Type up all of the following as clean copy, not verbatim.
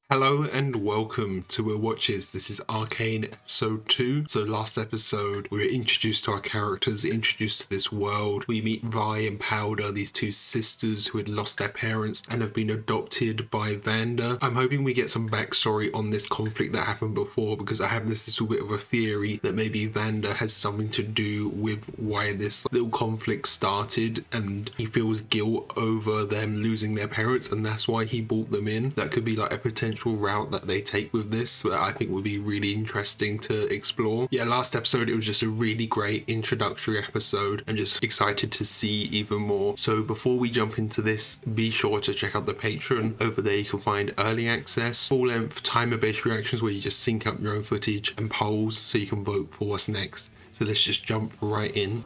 Hello and welcome to We're Watches. This is Arcane episode 2. So last episode we were introduced to our characters, introduced to this world. We meet Vi and Powder, these two sisters who had lost their parents and have been adopted by Vanda. I'm hoping we get some backstory on this conflict that happened before, because I have this little bit of a theory that maybe Vanda has something to do with why this little conflict started, and he feels guilt over them losing their parents and that's why he brought them in. That could be like a potential route that they take with this that I think would be really interesting to explore. Yeah, last episode it was just a really great introductory episode. I'm just excited to see even more. So before we jump into this, be sure to check out the Patreon. Over there you can find early access, full-length timer-based reactions where you just sync up your own footage and polls so you can vote for what's next. So let's just jump right in.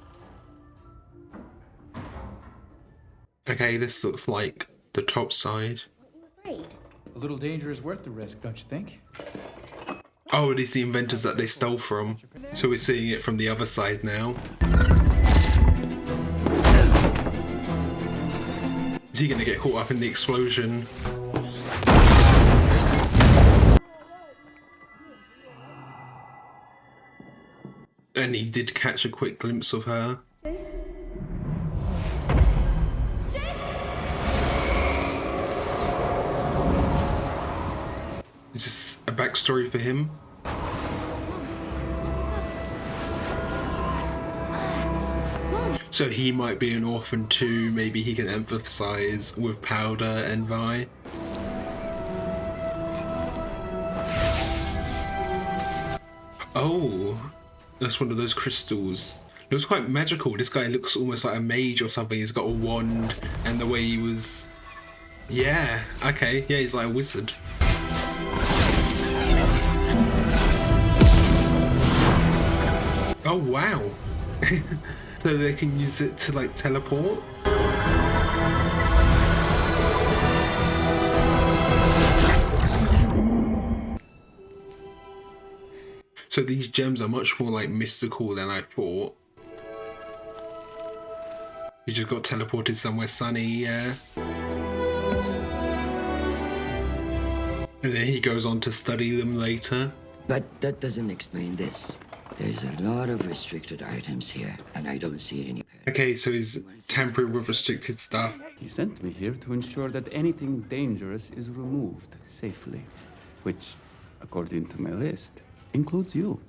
Okay, this looks like the top side. A little danger is worth the risk, don't you think? Oh, it is the inventors that they stole from. So we're seeing it from the other side now. Is he gonna get caught up in the explosion? And he did catch a quick glimpse of her. Is this a backstory for him? So he might be an orphan too. Maybe he can empathize with Powder and Vi. Oh, that's one of those crystals. It was quite magical. This guy looks almost like a mage or something. He's got a wand, and the way he was... Yeah, okay, yeah, he's like a wizard. Oh wow. So they can use it to like teleport? So these gems are much more like mystical than I thought. He just got teleported somewhere sunny, yeah. And then he goes on to study them later. But that doesn't explain this. There's a lot of restricted items here, and I don't see any. Okay, so he's tampering with restricted stuff. He sent me here to ensure that anything dangerous is removed safely, which, according to my list, includes you.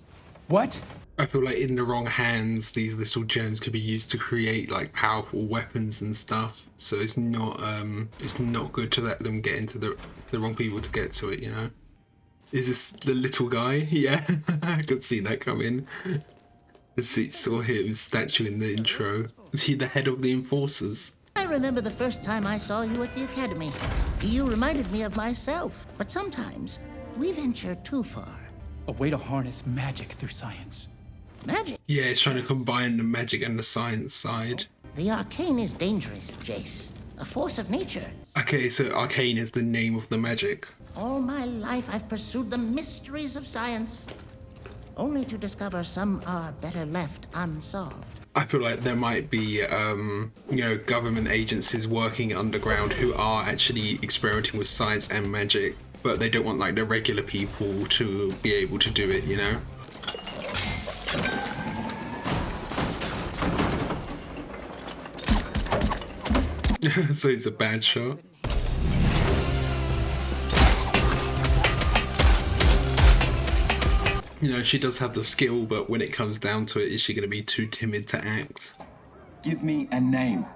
What? I feel like in the wrong hands, these little gems could be used to create like powerful weapons and stuff. So it's not good to let them get into the wrong people to get to it, you know? Is this the little guy? Yeah, I could see that coming. Saw his statue in the intro. Is he the head of the enforcers? I remember the first time I saw you at the academy. You reminded me of myself, but sometimes we venture too far. A way to harness magic through science. Magic? Yeah, it's trying to combine the magic and the science side. The Arcane is dangerous, Jace. A force of nature. Okay, so Arcane is the name of the magic. All my life I've pursued the mysteries of science, only to discover some are better left unsolved. I feel like there might be, government agencies working underground who are actually experimenting with science and magic, but they don't want like the regular people to be able to do it, you know? So he's a bad shot. You know, she does have the skill, but when it comes down to it, is she going to be too timid to act? Give me a name.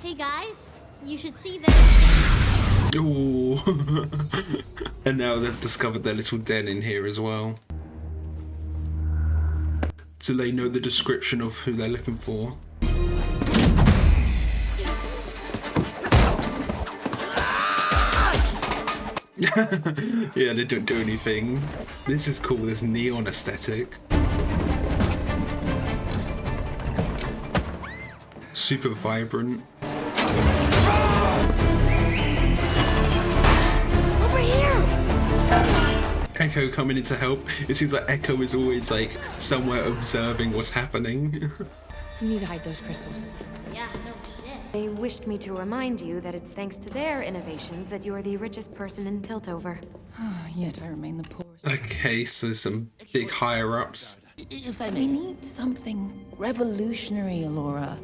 Hey guys, you should see this. Ooh. And now they've discovered their little den in here as well. Do they know the description of who they're looking for? Yeah, they don't do anything. This is cool, this neon aesthetic. Super vibrant. Over here! Echo coming in to help. It seems like Echo is always like somewhere observing what's happening. You need to hide those crystals. Yeah, no shit. They wished me to remind you that it's thanks to their innovations that you are the richest person in Piltover. Yet I remain the poorest. Okay, so some big higher-ups. If I We may. need something revolutionary, Alora.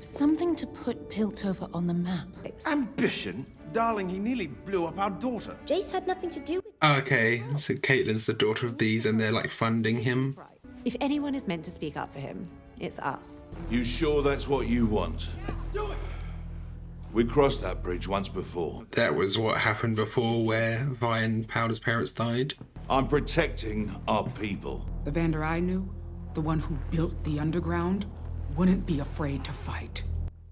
Something to put Piltover on the map. Ambition? Darling, he nearly blew up our daughter. Jace had nothing to do with Okay, so Caitlyn's the daughter of these and they're like funding him. If anyone is meant to speak up for him, it's us. You sure that's what you want? Let's do it! We crossed that bridge once before. That was what happened before where Vi and Powder's parents died. I'm protecting our people. The Vander I knew, the one who built the underground, wouldn't be afraid to fight.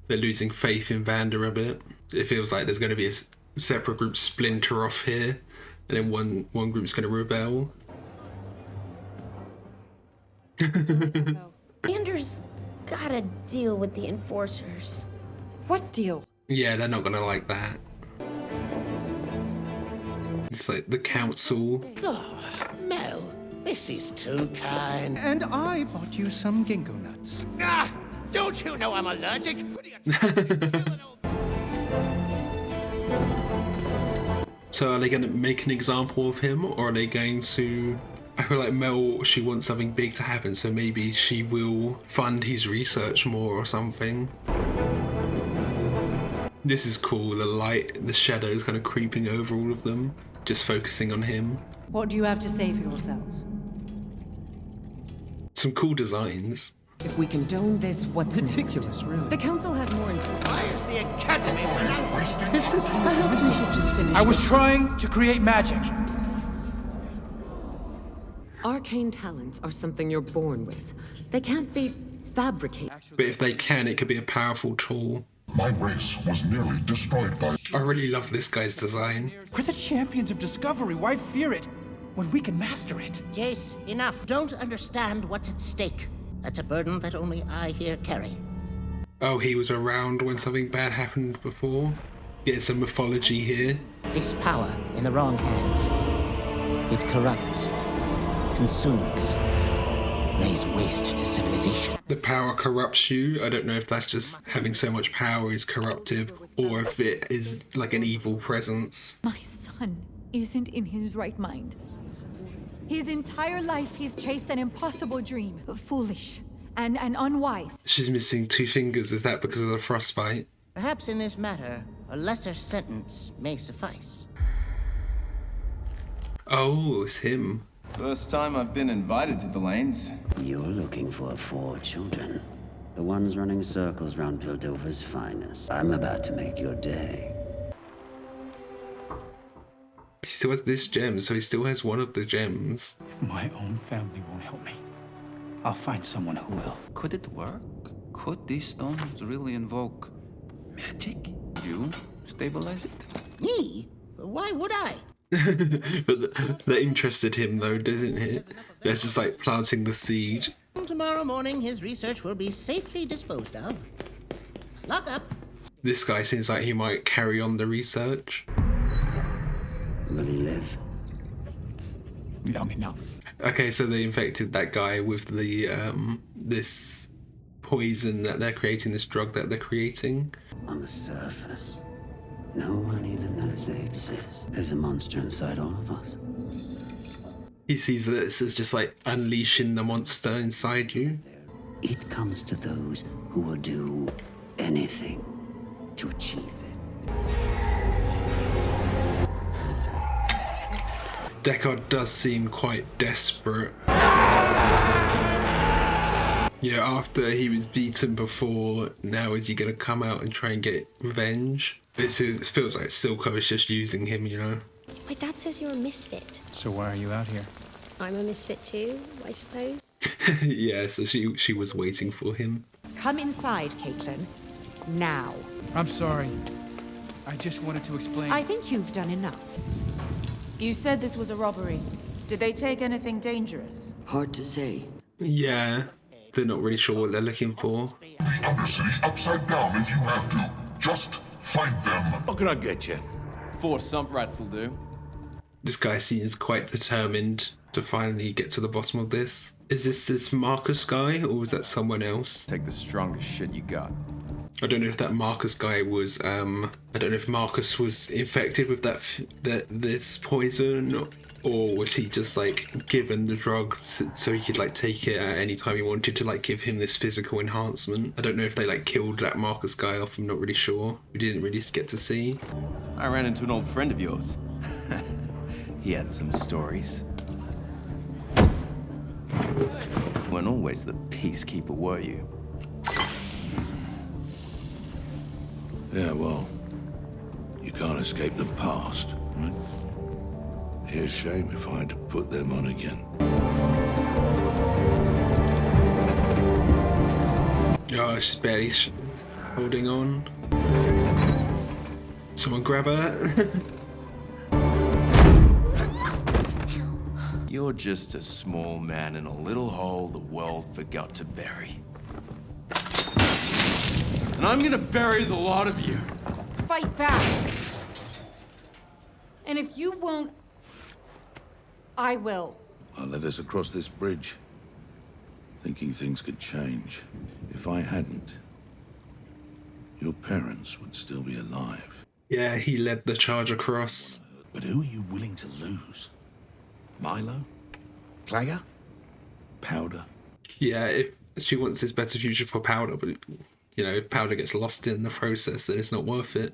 They're losing faith in Vander a bit. It feels like there's going to be a separate group splinter off here, and then one group's going to rebel. Vander's gotta deal with the enforcers. What deal? Yeah, they're not going to like that. It's like the council. Oh, Mel, this is too kind. And I bought you some ginkgo nuts. Ah! Don't you know I'm allergic? So are they going to make an example of him, or are they going to... I feel like Mel, she wants something big to happen, so maybe she will fund his research more or something. This is cool, the light, the shadows kind of creeping over all of them, just focusing on him. What do you have to say for yourself? Some cool designs. If we condone this, what's Ridiculous, really. The council has more important. Why is the Academy pronouncing? This is... Perhaps we should just finish. I was trying to create magic. Arcane talents are something you're born with. They can't be fabricated. But if they can, it could be a powerful tool. My race was nearly destroyed by... I really love this guy's design. We're the champions of discovery. Why fear it when we can master it? Jace, enough. Don't understand what's at stake. That's a burden that only I here carry. Oh, he was around when something bad happened before. Getting some mythology here. This power in the wrong hands. It corrupts, consumes, lays waste to civilization. The power corrupts you. I don't know if that's just having so much power is corruptive, or if it is like an evil presence. My son isn't in his right mind. His entire life he's chased an impossible dream. Foolish and unwise. She's missing 2 fingers. Is that because of the frostbite? Perhaps in this matter, a lesser sentence may suffice. Oh, it's him. First time I've been invited to the lanes. You're looking for 4 children. The ones running circles round Piltover's finest. I'm about to make your day. He still has this gem, so he still has one of the gems. If my own family won't help me, I'll find someone who will. Could it work? Could these stones really invoke magic? You stabilize it? Me? Why would I? But that interested him though, doesn't it? That's just like planting the seed. Tomorrow morning, his research will be safely disposed of. Lock up. This guy seems like he might carry on the research. Will he live? Long enough. Okay, so they infected that guy with the this poison that they're creating, this drug that they're creating. On the surface, no one even knows they exist. There's a monster inside all of us. He sees this as just like unleashing the monster inside you. It comes to those who will do anything to achieve it. Deckard does seem quite desperate. Yeah, after he was beaten before, now is he gonna come out and try and get revenge? It feels like Silco is just using him, you know? My dad says you're a misfit. So why are you out here? I'm a misfit too, I suppose. Yeah, so she was waiting for him. Come inside, Caitlin. Now. I'm sorry. I just wanted to explain. I think you've done enough. You said this was a robbery. Did they take anything dangerous? Hard to say. Yeah, they're not really sure what they're looking for. The Undercity upside down if you have to. Just find them. What can I get you? 4 sump rats will do. This guy seems quite determined to finally get to the bottom of this. Is this Marcus guy, or was that someone else? Take the strongest shit you got. I don't know if that Marcus guy was, I don't know if Marcus was infected with this poison, or was he just like given the drug so he could like take it at any time he wanted to like give him this physical enhancement. I don't know if they like killed that Marcus guy off, I'm not really sure. We didn't really get to see. I ran into an old friend of yours. He had some stories. Weren't always the peacekeeper, were you? Yeah, well, you can't escape the past, right? It'd be a shame if I had to put them on again. Oh, she's barely holding on. Someone grab her. You're just a small man in a little hole the world forgot to bury. And I'm gonna bury the lot of you. Fight back. And if you won't, I will. I led us across this bridge, thinking things could change. If I hadn't, your parents would still be alive. Yeah, he led the charge across. But who are you willing to lose? Milo? Clanger? Powder? Yeah, if she wants this better future for Powder, but you know, if Powder gets lost in the process, then it's not worth it.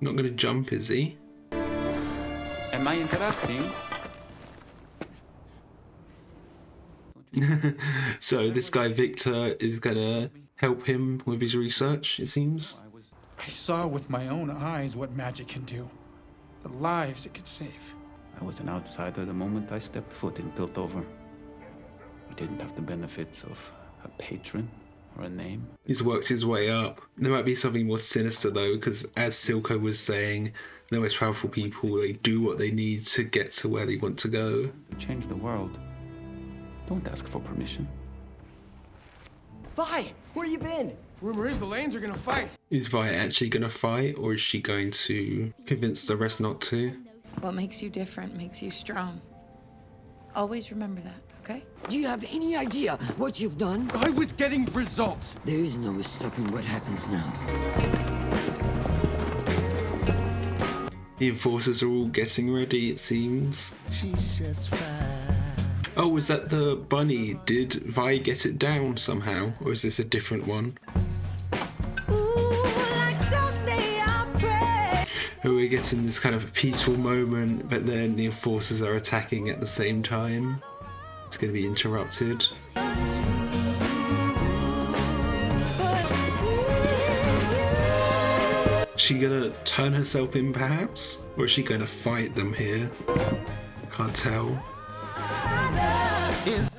Not gonna jump, is he? Am I interrupting? So this guy Victor is gonna help him with his research, it seems. I saw with my own eyes what magic can do. The lives it could save. I was an outsider the moment I stepped foot in Piltover. I didn't have the benefits of a patron or a name. He's worked his way up. There might be something more sinister though, because as Silco was saying, the most powerful people, they do what they need to get to where they want to go. To change the world, don't ask for permission. Vi, where you been? Rumor is the Lanes are gonna fight. Is Vi actually going to fight, or is she going to convince the rest not to? What makes you different makes you strong. Always remember that, okay? Do you have any idea what you've done? I was getting results. There is no stopping what happens now. The enforcers are all getting ready, it seems. She's just fine. Oh, was that the bunny? Did Vi get it down somehow? Or is this a different one? Oh, we're getting this kind of peaceful moment, but then the enforcers are attacking at the same time. It's going to be interrupted. Is she going to turn herself in, perhaps? Or is she going to fight them here? Can't tell.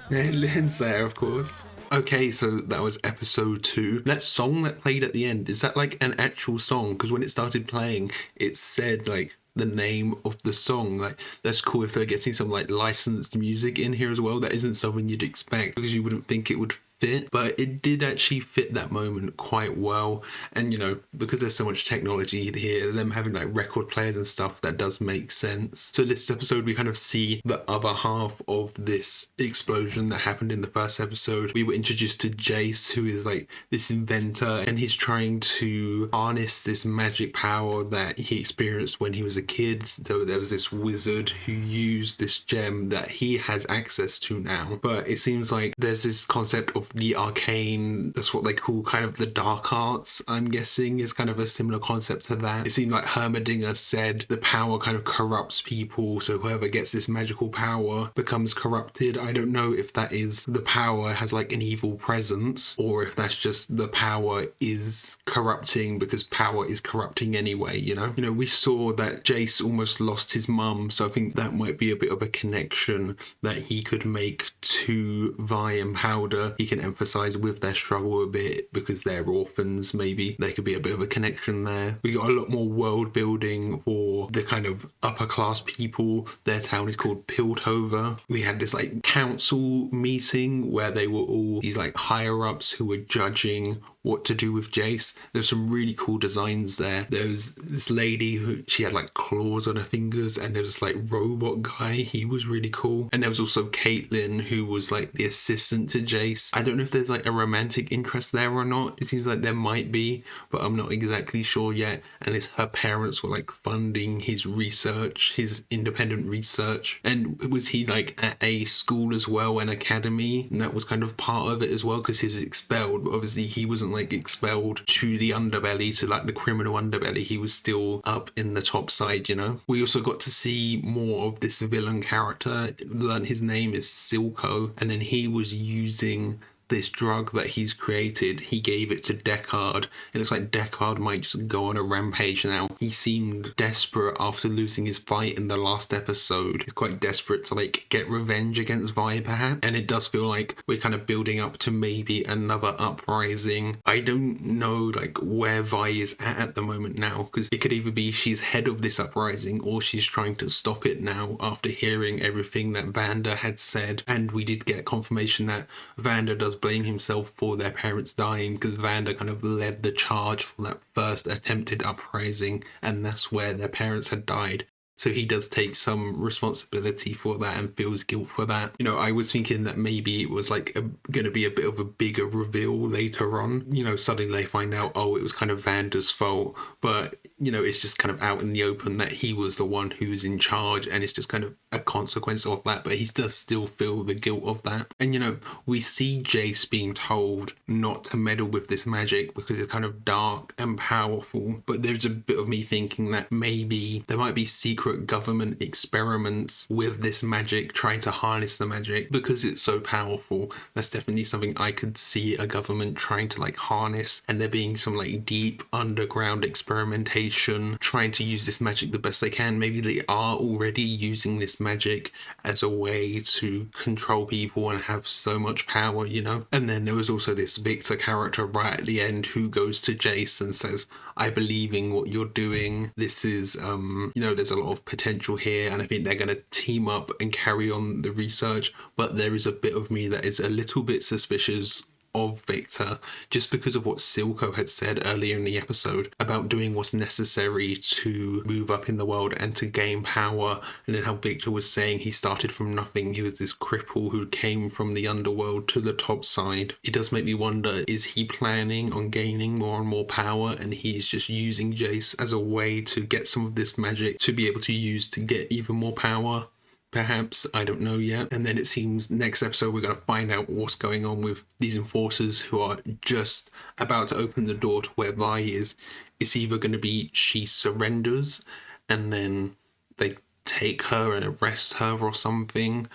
Lynn's there, of course. Okay, so that was episode 2. That song that played at the end, is that like an actual song? Because when it started playing, it said like the name of the song. Like, that's cool if they're getting some like licensed music in here as well. That isn't something you'd expect because you wouldn't think it would fit, but it did actually fit that moment quite well. And you know, because there's so much technology here, them having like record players and stuff, that does make sense. So this episode we kind of see the other half of this explosion that happened in the first episode. We were introduced to Jace, who is like this inventor, and he's trying to harness this magic power that he experienced when he was a kid. So there was this wizard who used this gem that he has access to now, but it seems like there's this concept of the arcane, that's what they call kind of the dark arts, I'm guessing is kind of a similar concept to that. It seemed like Heimerdinger said the power kind of corrupts people, so whoever gets this magical power becomes corrupted. I don't know if that is the power has like an evil presence, or if that's just the power is corrupting because power is corrupting anyway, you know? You know, we saw that Jace almost lost his mum, so I think that might be a bit of a connection that he could make to Vi and Powder. He can emphasize with their struggle a bit because they're orphans. Maybe there could be a bit of a connection there. We got a lot more world building for the kind of upper class people. Their town is called Piltover. We had this like council meeting where they were all these like higher ups who were judging what to do with Jace. There's some really cool designs there. There was this lady who, she had like claws on her fingers, and there was this like robot guy, he was really cool. And there was also Caitlin, who was like the assistant to Jace. I don't know if there's like a romantic interest there or not. It seems like there might be, but I'm not exactly sure yet. And it's her parents were like funding his research, his independent research. And was he like at a school as well, an academy? And that was kind of part of it as well, because he was expelled, but obviously he wasn't like expelled to the underbelly, to like the criminal underbelly. He was still up in the top side, you know. We also got to see more of this villain character. Learn his name is Silco, and then he was using this drug that he's created. He gave it to Deckard. It looks like Deckard might just go on a rampage now. He seemed desperate after losing his fight in the last episode. He's quite desperate to like get revenge against Vi perhaps, and it does feel like we're kind of building up to maybe another uprising. I don't know like where Vi is at the moment now, because it could either be she's head of this uprising or she's trying to stop it now after hearing everything that Vander had said. And we did get confirmation that Vander does blame himself for their parents dying, because Vander kind of led the charge for that first attempted uprising, and that's where their parents had died. So he does take some responsibility for that and feels guilt for that. You know, I was thinking that maybe it was like going to be a bit of a bigger reveal later on. You know, suddenly they find out, oh, it was kind of Vander's fault. But, you know, it's just kind of out in the open that he was the one who was in charge, and it's just kind of a consequence of that. But he does still feel the guilt of that. And, you know, we see Jace being told not to meddle with this magic because it's kind of dark and powerful. But there's a bit of me thinking that maybe there might be secret government experiments with this magic, trying to harness the magic because it's so powerful. That's definitely something I could see a government trying to like harness, and there being some like deep underground experimentation trying to use this magic the best they can. Maybe they are already using this magic as a way to control people and have so much power, you know. And then there was also this Victor character right at the end who goes to Jace and says, I believe in what you're doing. This is you know, there's a lot of potential here, and I think they're going to team up and carry on the research. But there is a bit of me that is a little bit suspicious of Victor, just because of what Silco had said earlier in the episode about doing what's necessary to move up in the world and to gain power. And then how Victor was saying he started from nothing. He was this cripple who came from the underworld to the top side. It does make me wonder, is he planning on gaining more and more power, and he's just using Jace as a way to get some of this magic to be able to use to get even more power? Perhaps, I don't know yet. And then it seems next episode we're going to find out what's going on with these enforcers who are just about to open the door to where Vi is. It's either going to be she surrenders and then they take her and arrest her or something,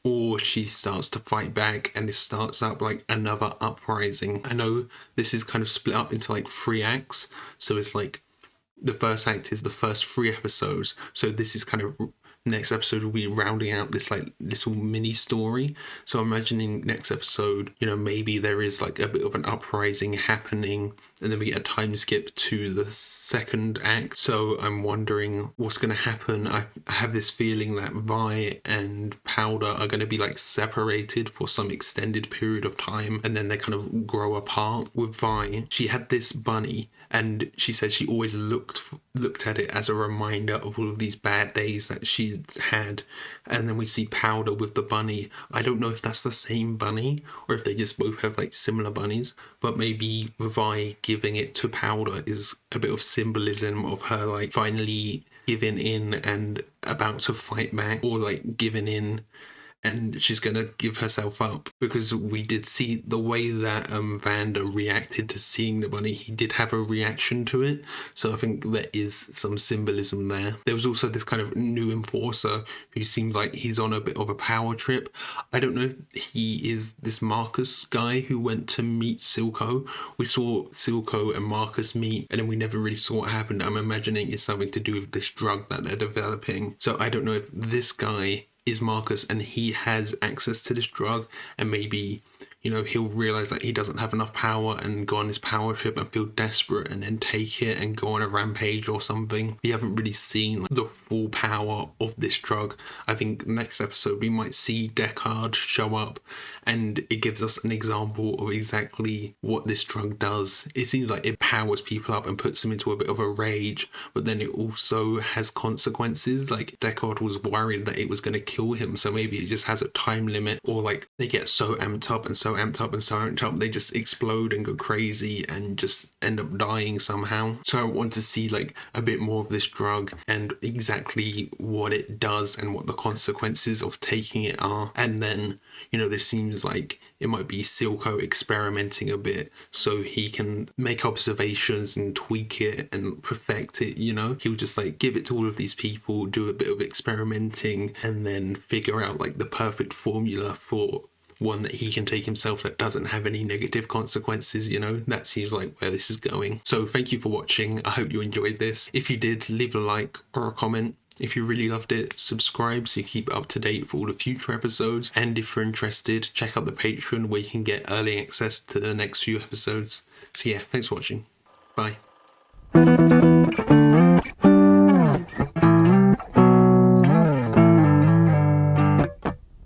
or she starts to fight back and it starts up like another uprising. I know this is kind of split up into like 3 acts, so it's like the first act is the first 3 episodes, so this is kind of next episode will be rounding out this like little mini story. So I'm imagining next episode, you know, maybe there is like a bit of an uprising happening, and then we get a time skip to the second act. So I'm wondering what's going to happen. I have this feeling that Vi and Powder are going to be like separated for some extended period of time, and then they kind of grow apart. With Vi, she had this bunny, and she said she always looked at it as a reminder of all of these bad days that she had. And then we see Powder with the bunny. I don't know if that's the same bunny or if they just both have like similar bunnies, but maybe Vi giving it to Powder is a bit of symbolism of her like finally giving in and about to fight back, or like giving in and she's going to give herself up. Because we did see the way that Vander reacted to seeing the bunny. He did have a reaction to it. So I think there is some symbolism there. There was also this kind of new enforcer who seems like he's on a bit of a power trip. I don't know if he is this Marcus guy who went to meet Silco. We saw Silco and Marcus meet, and then we never really saw what happened. I'm imagining it's something to do with this drug that they're developing. So I don't know if this guy is Marcus and he has access to this drug, and maybe, you know, he'll realize that he doesn't have enough power and go on his power trip and feel desperate and then take it and go on a rampage or something. We haven't really seen like the full power of this drug. I think next episode we might see Deckard show up and it gives us an example of exactly what this drug does. It seems like it powers people up and puts them into a bit of a rage, but then it also has consequences. Like Deckard was worried that it was going to kill him, so maybe it just has a time limit, or like they get so amped up and so amped up and so amped up they just explode and go crazy and just end up dying somehow. So I want to see like a bit more of this drug and exactly what it does and what the consequences of taking it are. And then, you know, this seems like it might be Silco experimenting a bit so he can make observations and tweak it and perfect it, you know. He'll just like give it to all of these people, do a bit of experimenting, and then figure out like the perfect formula for one that he can take himself that doesn't have any negative consequences, you know. That seems like where this is going. So thank you for watching. I hope you enjoyed this. If you did, leave a like or a comment. If you really loved it, subscribe so you keep up to date for all the future episodes. And if you're interested, check out the Patreon where you can get early access to the next few episodes. So yeah, thanks for watching. Bye.